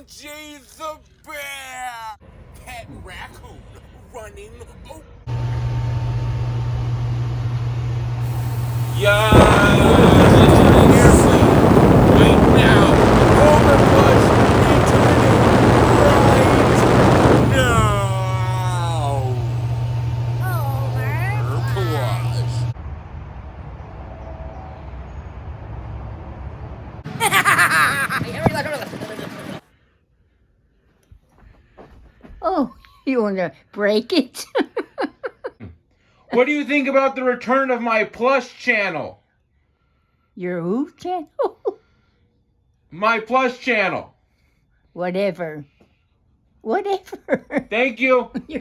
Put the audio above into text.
Angie the bear! Pet raccoon running. Right now! Homer Plush returning right now! Homer Plush! Oh, you want to break it? What do you think about the return of my Plush channel? Your who channel? My Plush channel. Whatever. Whatever. Thank you. You